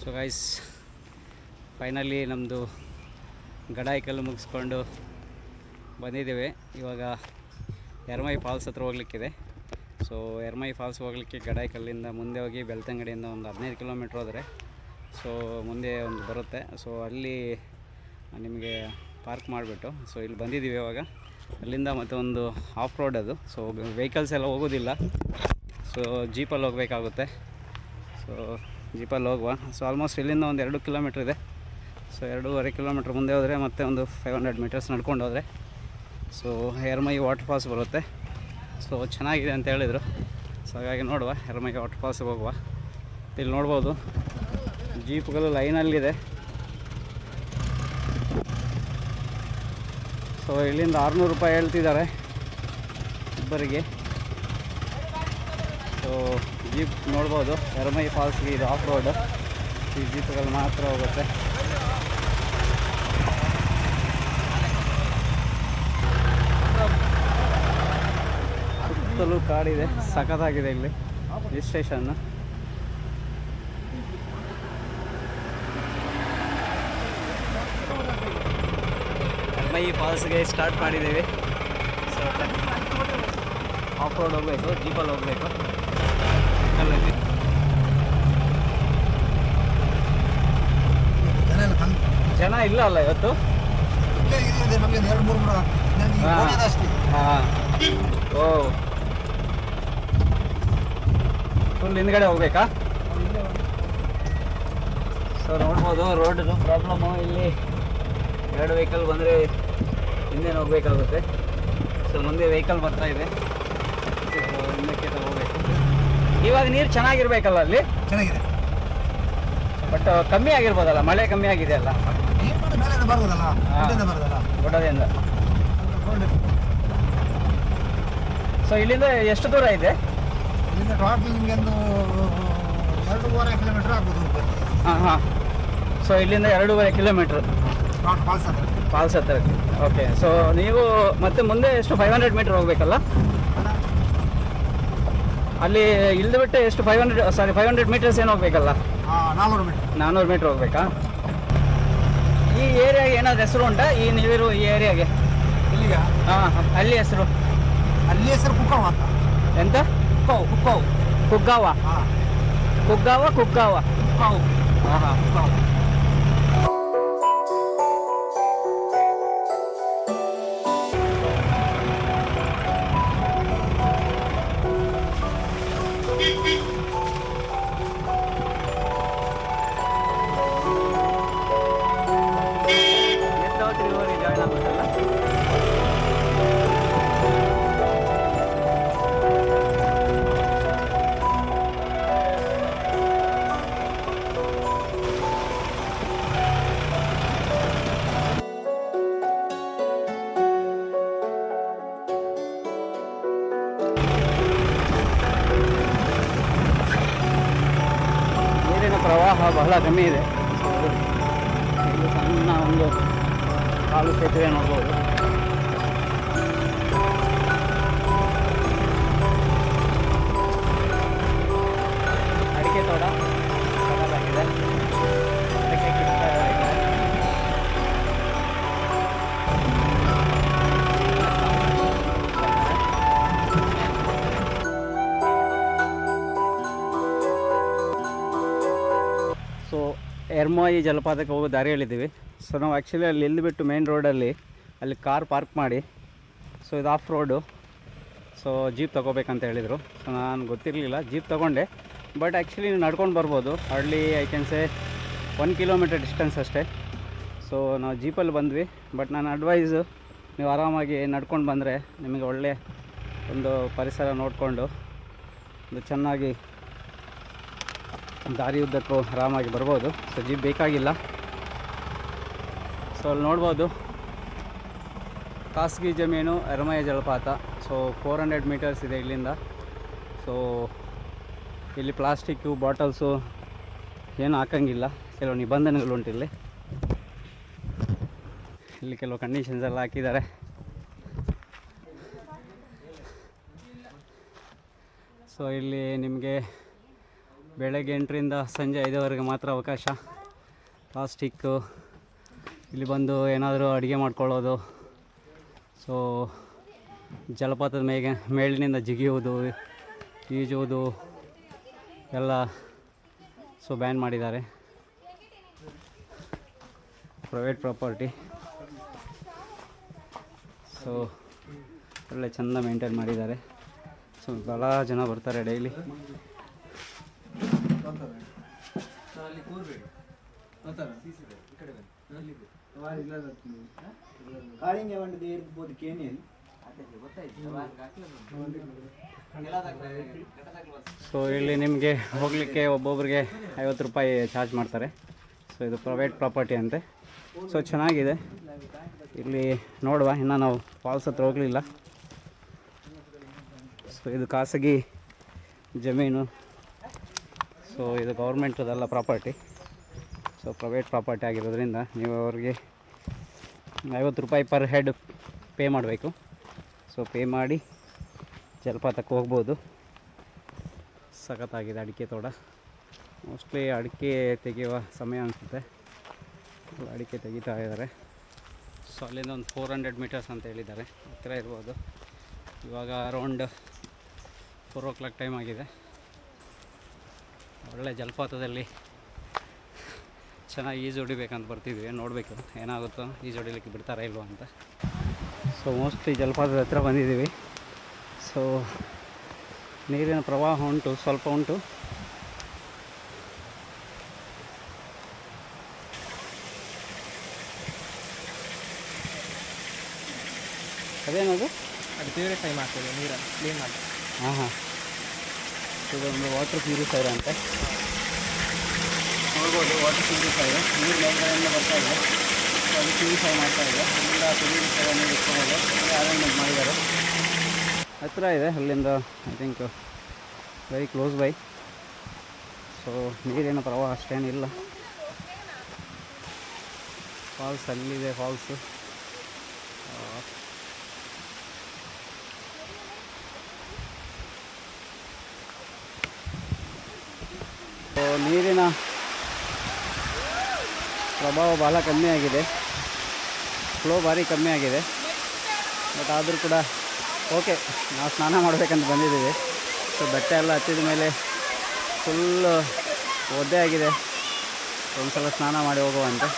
So guys, finally ನಮ್ಮದು ಗಡಾಯಿಕಲ್ಲು ಮುಗಿಸ್ಕೊಂಡು ಬಂದಿದ್ದೇವೆ. ಇವಾಗ ಎರ್ಮೈ ಫಾಲ್ಸ್ ಹತ್ರ ಹೋಗ್ಲಿಕ್ಕಿದೆ. ಸೊ ಎರ್ಮೈ ಫಾಲ್ಸ್ ಹೋಗಲಿಕ್ಕೆ ಗಡಾಯಿಕಲ್ಲಿಂದ ಮುಂದೆ ಹೋಗಿ ಬೆಳ್ತಂಗಡಿಯಿಂದ ಒಂದು 15 ಕಿಲೋಮೀಟ್ರ್ ಹೋದರೆ ಸೊ ಮುಂದೆ ಒಂದು ಬರುತ್ತೆ. ಸೊ ಅಲ್ಲಿ ನಿಮಗೆ ಪಾರ್ಕ್ ಮಾಡಿಬಿಟ್ಟು ಸೊ ಇಲ್ಲಿ ಬಂದಿದ್ದೀವಿ. ಇವಾಗ ಅಲ್ಲಿಂದ ಮತ್ತೆ ಒಂದು ಆಫ್ ರೋಡ್ ಅದು. ಸೊ ವೆಹಿಕಲ್ಸ್ ಎಲ್ಲ ಹೋಗೋದಿಲ್ಲ. ಸೊ ಜೀಪಲ್ಲಿ ಹೋಗಬೇಕಾಗುತ್ತೆ. ಸೊ ಜೀಪಲ್ಲಿ ಹೋಗುವ. ಸೊ ಆಲ್ಮೋಸ್ಟ್ ಇಲ್ಲಿಂದ ಒಂದು 2 ಕಿಲೋಮೀಟ್ರ್ ಇದೆ. ಸೊ 2.5 ಕಿಲೋಮೀಟ್ರ್ ಮುಂದೆ ಹೋದರೆ ಮತ್ತೆ ಒಂದು 500 ಮೀಟರ್ಸ್ ನಡ್ಕೊಂಡು ಹೋದರೆ ಸೊ ಎರ್ಮೈ ವಾಟರ್ ಫಾಲ್ಸ್ ಬರುತ್ತೆ. ಸೊ ಚೆನ್ನಾಗಿದೆ ಅಂತ ಹೇಳಿದರು. ಸೊ ಹಾಗಾಗಿ ನೋಡುವ, ಎರ್ಮೈ ವಾಟರ್ ಫಾಲ್ಸ್ಗೆ ಹೋಗುವ. ಇಲ್ಲಿ ನೋಡ್ಬೋದು ಜೀಪ್ಗಳು ಲೈನಲ್ಲಿದೆ. ಸೊ ಇಲ್ಲಿಂದ 600 ರೂಪಾಯಿ ಹೇಳ್ತಿದ್ದಾರೆ ಇಬ್ಬರಿಗೆ. ಸೊ ಜೀಪ್ ನೋಡ್ಬೋದು, ಎರ್ಮೈ ಫಾಲ್ಸ್ಗೆ ಇದು ಆಫ್ ರೋಡ್. ಈ ಜೀಪ್ಗಳು ಮಾತ್ರ ಹೋಗುತ್ತೆ. ಸುತ್ತಲೂ ಕಾಡಿದೆ, ಸಖತ್ತಾಗಿದೆ ಇಲ್ಲಿ ಹಿಲ್ ಸ್ಟೇಷನ್ನು. ಎರ್ಮೈ ಫಾಲ್ಸ್ಗೆ ಸ್ಟಾರ್ಟ್ ಮಾಡಿದ್ದೀವಿ. ಸೊ ಆಫ್ ರೋಡ್ ಹೋಗಬೇಕು, ಜೀಪಲ್ಲಿ ಹೋಗಬೇಕು. ಜನ ಇಲ್ಲ ಅಲ್ಲ ಇವತ್ತು? ಹಾಂ, ಓ ಫುಲ್ ಹಿಂದ್ಗಡೆ ಹೋಗ್ಬೇಕಾ? ಸೊ ನೋಡ್ಬೋದು ರೋಡ್ದು ಪ್ರಾಬ್ಲಮ್ಮು. ಇಲ್ಲಿ 2 ವೆಹಿಕಲ್ ಬಂದರೆ ಹಿಂದೆ ಹೋಗಬೇಕಾಗುತ್ತೆ. ಸೊ ಮುಂದೆ ವೆಹಿಕಲ್ ಬರ್ತಾ ಇದೆ. ಸೊ ಹಿಂದಕ್ಕೆ ಹೋಗಬೇಕು. ಇವಾಗ ನೀರು ಚೆನ್ನಾಗಿರ್ಬೇಕಲ್ಲ ಅಲ್ಲಿ? ಚೆನ್ನಾಗಿದೆ, ಬಟ್ ಕಮ್ಮಿ ಆಗಿರ್ಬೋದಲ್ಲ, ಮಳೆ ಕಮ್ಮಿ ಆಗಿದೆ ಅಲ್ಲ ದೊಡ್ಡದಿಂದ. ಸೊ ಇಲ್ಲಿಂದ ಎಷ್ಟು ದೂರ ಇದೆ? ಇಲ್ಲಿಂದ ಟೋಟಲ್ ನಿಮಗೆ ಒಂದು 2.5 ಕಿಲೋಮೀಟರ್ ಆಗ್ಬೋದು. ಹಾಂ ಹಾಂ. ಸೊ ಇಲ್ಲಿಂದ 2.5 ಕಿಲೋಮೀಟ್ರ್ ಫಾಲ್ಸ್ ಹತ್ರ. ಓಕೆ. ಸೊ ನೀವು ಮತ್ತೆ ಮುಂದೆ ಎಷ್ಟು 500 ಮೀಟ್ರ್ ಹೋಗ್ಬೇಕಲ್ಲ? ಅಲ್ಲಿ ಇಳಿದು ಬಿಟ್ಟು ಎಷ್ಟು 500 ಮೀಟರ್ಸ್ ಏನು ಹೋಗ್ಬೇಕಲ್ಲ? 400 ಮೀಟ್ರ್ ಹೋಗ್ಬೇಕಾ? ಈ ಏರಿಯಾಗೆ ಏನಾದ್ರು ಹೆಸರು ಉಂಟಾ? ಈ ನೀವಿರೋ ಈ ಏರಿಯಾಗೆ? ಇಲ್ಲಿಗ? ಹಾಂ, ಅಲ್ಲಿ ಹೆಸರು? ಅಲ್ಲಿ ಹೆಸರು ಕುಕ್ಕಾವ ಅಂತ. ಎಂತ? ಕುಕ್ಕಾವ್. ಕುಗ್ಗಾವ? ಕುಗ್ಗಾವ ಕುಕ್ಕಾವ? ಕುಕ್ಕಾವ್. ಹಾಂ ಹಾಂ, ಕುಕ್ಕಾವ್. ಜಾಯ್ನ್ ಆಗ್ಬೇಕಲ್ಲ? ನೀರಿನ ಪ್ರವಾಹ ಬಹಳ ಕಮ್ಮಿ ಇದೆ. ಇದು ಸಣ್ಣ ಒಂದು ಕಾಲು ಸೇತುವೆ ನೋಡ್ಬೋದು. ಅಡಿಕೆ ತೋಟ ಸಣ್ಣದಾಗಿದೆ. ಅಡಿಕೆ ಕಿತ್ತಾ ಇದೆ. ಸೊ ಎರ್ಮೈ ಜಲಪಾತಕ್ಕೆ ಹೋಗೋ ದಾರಿ ಹೇಳಿದ್ದೀವಿ. ಸೊ ನಾವು ಆ್ಯಕ್ಚುಲಿ ಅಲ್ಲಿ ಇಲ್ಲಿಬಿಟ್ಟು ಮೇನ್ ರೋಡಲ್ಲಿ ಅಲ್ಲಿ ಕಾರ್ ಪಾರ್ಕ್ ಮಾಡಿ, ಸೊ ಇದು ಆಫ್ ರೋಡು. ಸೊ ಜೀಪ್ ತೊಗೋಬೇಕಂತ ಹೇಳಿದರು. ಸೊ ನಾನು ಗೊತ್ತಿರಲಿಲ್ಲ, ಜೀಪ್ ತೊಗೊಂಡೆ. ಬಟ್ ಆ್ಯಕ್ಚುಲಿ ನೀವು ನಡ್ಕೊಂಡು ಬರ್ಬೋದು. ಹಳ್ಳಿ I can say 1 kilometre distance ಅಷ್ಟೇ. ಸೊ ನಾವು ಜೀಪಲ್ಲಿ ಬಂದ್ವಿ. ಬಟ್ ನಾನು ಅಡ್ವೈಸು, ನೀವು ಆರಾಮಾಗಿ ನಡ್ಕೊಂಡು ಬಂದರೆ ನಿಮಗೆ ಒಳ್ಳೆ ಒಂದು ಪರಿಸರ ನೋಡಿಕೊಂಡು ಒಂದು ಚೆನ್ನಾಗಿ ದಾರಿ ಉದ್ದಕ್ಕೂ ಆರಾಮಾಗಿ ಬರ್ಬೋದು. ಸೊ ಜೀಪ್ ಬೇಕಾಗಿಲ್ಲ. ಸೊ ಅಲ್ಲಿ ನೋಡ್ಬೋದು ಖಾಸಗಿ ಜಮೀನು ಎರ್ಮೈ ಜಲಪಾತ. ಸೊ 400 ಮೀಟರ್ಸ್ ಇದೆ ಇಲ್ಲಿಂದ. ಸೊ ಇಲ್ಲಿ ಪ್ಲಾಸ್ಟಿಕ್ಕು ಬಾಟಲ್ಸು ಏನು ಹಾಕಂಗಿಲ್ಲ. ಕೆಲವು ನಿಬಂಧನೆಗಳು ಉಂಟು ಇಲ್ಲಿ. ಇಲ್ಲಿ ಕೆಲವು ಕಂಡೀಷನ್ಸ್ ಎಲ್ಲ ಹಾಕಿದ್ದಾರೆ. ಸೊ ಇಲ್ಲಿ ನಿಮಗೆ ಬೆಳಗ್ಗೆ 8ರಿಂದ ಸಂಜೆ 5ವರೆಗೆ ಮಾತ್ರ ಅವಕಾಶ. ಪ್ಲಾಸ್ಟಿಕ್ಕು ಇಲ್ಲಿ ಬಂದು ಏನಾದರೂ ಅಡುಗೆ ಮಾಡ್ಕೊಳ್ಳೋದು, ಸೊ ಜಲಪಾತದ ಮೇಲಿನಿಂದ ಜಿಗಿಯುವುದು, ಈಜುವುದು ಎಲ್ಲ ಸೊ ಬ್ಯಾನ್ ಮಾಡಿದ್ದಾರೆ. ಪ್ರೈವೇಟ್ ಪ್ರಾಪರ್ಟಿ, ಸೊ ಒಳ್ಳೆ ಚೆಂದ ಮೇಂಟೈನ್ ಮಾಡಿದ್ದಾರೆ. ಸೊ ಭಾಳ ಜನ ಬರ್ತಾರೆ ಡೈಲಿ. ಸೊ ಇಲ್ಲಿ ನಿಮಗೆ ಹೋಗಲಿಕ್ಕೆ ಒಬ್ಬೊಬ್ಬರಿಗೆ 50 ರೂಪಾಯಿ ಚಾರ್ಜ್ ಮಾಡ್ತಾರೆ. ಸೊ ಇದು ಪ್ರೈವೇಟ್ ಪ್ರಾಪರ್ಟಿ ಅಂತೆ. ಸೊ ಚೆನ್ನಾಗಿದೆ. ಇಲ್ಲಿ ನೋಡುವ, ಇನ್ನು ನಾವು ಫಾಲ್ಸ್ ಹತ್ರ ಹೋಗಲಿಲ್ಲ. ಸೊ ಇದು ಖಾಸಗಿ ಜಮೀನು. ಸೊ ಇದು ಗೌರ್ಮೆಂಟದಲ್ಲ ಪ್ರಾಪರ್ಟಿ. ಸೊ ಪ್ರೈವೇಟ್ ಪ್ರಾಪರ್ಟಿ ಆಗಿರೋದ್ರಿಂದ ನೀವು ಅವ್ರಿಗೆ 50 ರೂಪಾಯಿ ಪರ್ ಹೆಡ್ ಪೇ ಮಾಡಬೇಕು. ಸೊ ಪೇ ಮಾಡಿ ಜಲಪಾತಕ್ಕೆ ಹೋಗ್ಬೋದು. ಸಖತ್ತಾಗಿದೆ ಅಡಿಕೆ ತೋಟ. ಮೋಸ್ಟ್ಲಿ ಅಡಿಕೆ ತೆಗೆಯುವ ಸಮಯ ಅನಿಸುತ್ತೆ. ಅಡಿಕೆ ತೆಗಿತಾ ಇದ್ದಾರೆ. ಸೊ ಅಲ್ಲಿಂದ ಒಂದು 400 ಮೀಟರ್ಸ್ ಅಂತ ಹೇಳಿದ್ದಾರೆ, ಹತ್ತಿರ ಇರ್ಬೋದು. ಇವಾಗ ಅರೌಂಡ್ 4 o'clock ಟೈಮ್ ಆಗಿದೆ. ಒಳ್ಳೆ ಜಲಪಾತದಲ್ಲಿ ಚೆನ್ನಾಗಿ ಈಜು ಹೊಡಿಬೇಕಂತ ಬರ್ತಿದ್ವಿ. ನೋಡಬೇಕು ಏನಾಗುತ್ತೋ, ಈಜು ಹೊಡಿಲಿಕ್ಕೆ ಬಿಡ್ತಾರಾ ಇಲ್ವೋ ಅಂತ. ಸೊ ಮೋಸ್ಟ್ಲಿ ಜಲಪಾತದ ಹತ್ರ ಬಂದಿದ್ದೀವಿ. ಸೊ ನೀರಿನ ಪ್ರವಾಹ ಉಂಟು, ಸ್ವಲ್ಪ ಉಂಟು. ಅದೇನದು? ಅದು ಬೇರೆ ಟೈಮ್ ಆಗ್ತದೆ ನೀರು ಕ್ಲೀನ್ ಮಾಡಿ. ಹಾಂ. ಇದೊಂದು ವಾಟರ್ ಪ್ಯೂರಿಫೈರ್ ಅಂತ ನೋಡ್ಬೋದು. ವಾಟರ್ ಪ್ಯೂರಿಫೈರ್ ನೀರು ಮೇಲ್ಗಡೆಯಿಂದ ಬರ್ತಾ ಇದೆ. ಸೊ ಅದು ಪ್ಯೂರಿಫೈ ಮಾಡ್ತಾ ಇದೆ. ಅಲ್ಲಿಂದ ಪ್ಯೂರಿಫೈರ್ ನೀರು ಇಟ್ಕೊಳ್ಳೋದು ಅರೇಂಜ್ಮೆಂಟ್ ಮಾಡಿದ್ದಾರೆ. ಹತ್ತಿರ ಇದೆ ಅಲ್ಲಿಂದ, I think very close by. So ನೀರಿನ ಪ್ರವಾಹ ಅಷ್ಟೇನಿಲ್ಲ. ಫಾಲ್ಸ್ ಅಲ್ಲಿದೆ, ಫಾಲ್ಸು. ಸೊ ನೀರಿನ ಪ್ರಭಾವ ಭಾಳ ಕಮ್ಮಿ ಆಗಿದೆ, ಫ್ಲೋ ಭಾರಿ ಕಮ್ಮಿ ಆಗಿದೆ. ಬಟ್ ಆದರೂ ಕೂಡ ಓಕೆ, ನಾವು ಸ್ನಾನ ಮಾಡಬೇಕಂತ ಬಂದಿದ್ದೀವಿ. ಸೊ ಬೆಟ್ಟ ಎಲ್ಲ ಹತ್ತಿದ ಮೇಲೆ ಫುಲ್ ಒದ್ದೆ ಆಗಿದೆ. ಒಂದು ಸಲ ಸ್ನಾನ ಮಾಡಿ ಹೋಗುವಂತೆ.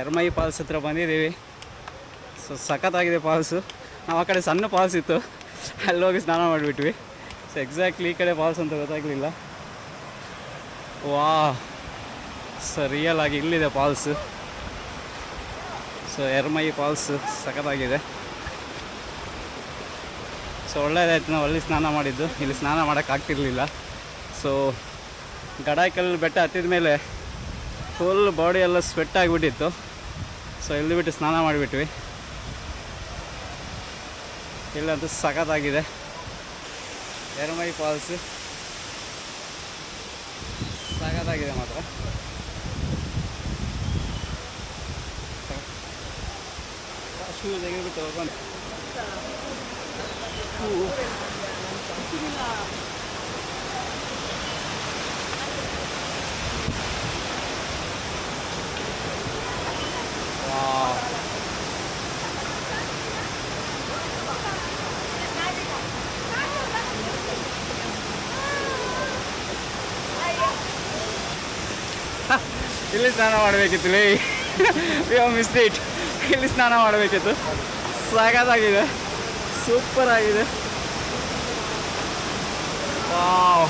ಎರ್ಮೈ ಫಾಲ್ಸ್ ಹತ್ರ ಬಂದಿದ್ದೀವಿ. ಸೊ ಸಖತ್ತಾಗಿದೆ ಫಾಲ್ಸು. ನಾವು ಆ ಕಡೆ ಸಣ್ಣ ಫಾಲ್ಸ್ ಇತ್ತು, ಅಲ್ಲಿ ಹೋಗಿ ಸ್ನಾನ ಮಾಡಿಬಿಟ್ವಿ. ಸೊ ಎಕ್ಸಾಕ್ಟ್ಲಿ ಈ ಕಡೆ ಫಾಲ್ಸ್ ಅಂತ ಗೊತ್ತಾಗಲಿಲ್ಲ. ವಾ, ಸೊ ರಿಯಲ್ ಆಗಿ ಇಲ್ಲಿದೆ ಫಾಲ್ಸು. ಸೊ ಎರ್ಮೈ ಫಾಲ್ಸು ಸಖತ್ತಾಗಿದೆ. ಸೊ ಒಳ್ಳೆಯದಾಯ್ತು ನಾವು ಅಲ್ಲಿ ಸ್ನಾನ ಮಾಡಿದ್ದು. ಇಲ್ಲಿ ಸ್ನಾನ ಮಾಡೋಕ್ಕಾಗ್ತಿರ್ಲಿಲ್ಲ. ಸೊ ಗಡಾಯಿಕಲ್ ಬೆಟ್ಟ ಹತ್ತಿದ ಮೇಲೆ ಫುಲ್ ಬಾಡಿ ಎಲ್ಲ ಸ್ವೆಟ್ ಆಗಿಬಿಟ್ಟಿತ್ತು. ಸೊ ಇಲ್ಲಿ ಬಿಟ್ಟು ಸ್ನಾನ ಮಾಡಿಬಿಟ್ವಿ. ಇಲ್ಲಂತೂ ಸಖತ್ತಾಗಿದೆ ಎರ್ಮೈ ಫಾಲ್ಸು, ಸಖತ್ತಾಗಿದೆ ಮಾತ್ರ. ಶೂ ತೆಗೆದುಬಿಟ್ಟು ಹೋಗ್ಬಂದು ಇಲ್ಲಿ ಸ್ನಾನ ಮಾಡಬೇಕಿತ್ತು ಮಿಸ್ ಇಟ್. ಇಲ್ಲಿ ಸ್ನಾನ ಮಾಡಬೇಕಿತ್ತು. ಸಾಕಾಗಿದೆ, ಸೂಪರ್ ಆಗಿದೆ. ವಾವ್,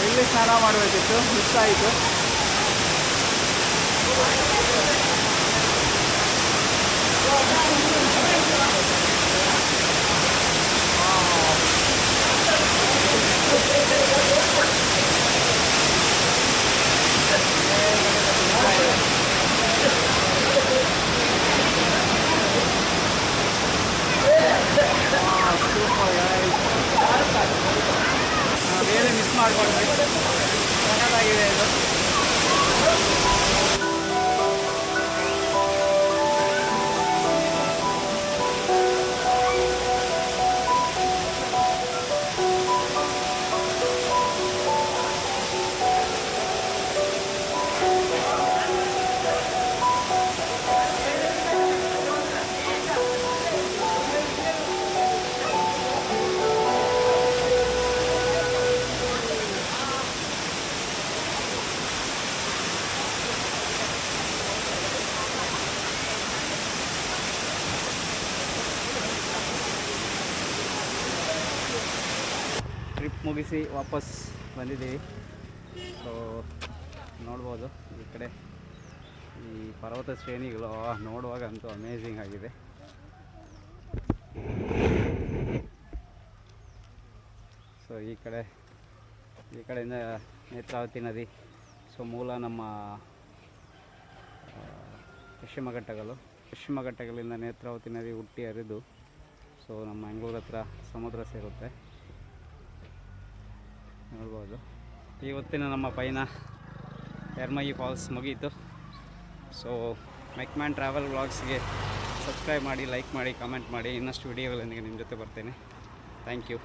ಇಲ್ಲಿ ಸ್ನಾನ ಮಾಡಬೇಕಿತ್ತು, ಮಿಸ್ ಆಯಿತು. ಬೇರೆ ಮಿಸ್ ಮಾಡ್ಕೊಂಡ್ವಿ. ಸಖತ್ತಾಗಿದೆ ಇದು. ಟ್ರಿಪ್ ಮುಗಿಸಿ ವಾಪಸ್ ಬಂದಿದ್ದೀವಿ. ಸೊ ನೋಡ್ಬೋದು ಈ ಕಡೆ ಈ ಪರ್ವತ ಶ್ರೇಣಿಗಳು ನೋಡುವಾಗ ಅಂತೂ ಅಮೇಝಿಂಗ್ ಆಗಿದೆ. ಸೊ ಈ ಕಡೆಯಿಂದ ನೇತ್ರಾವತಿ ನದಿ. ಸೊ ಮೂಲ ನಮ್ಮ ಪಶ್ಚಿಮ ಘಟ್ಟಗಳಿಂದ ನೇತ್ರಾವತಿ ನದಿ ಹುಟ್ಟಿ ಹರಿದು ಸೊ ನಮ್ಮ ಮಂಗಳೂರು ಹತ್ರ ಸಮುದ್ರ ಸೇರುತ್ತೆ. ನೋಡ್ಬೋದು ಇವತ್ತಿನ ನಮ್ಮ ಪಯಣ ಎರ್ಮಯಿ ಫಾಲ್ಸ್ ಮುಗೀತು. ಸೊ ಮೆಕ್ಮ್ಯಾನ್ ಟ್ರಾವೆಲ್ ವ್ಲಾಗ್ಸ್ಗೆ ಸಬ್ಸ್ಕ್ರೈಬ್ ಮಾಡಿ, ಲೈಕ್ ಮಾಡಿ, ಕಮೆಂಟ್ ಮಾಡಿ. ಇನ್ನಷ್ಟು ವಿಡಿಯೋಗಳೊಂದಿಗೆ ನಿಮ್ಮ ಜೊತೆ ಬರ್ತೇನೆ. Thank you.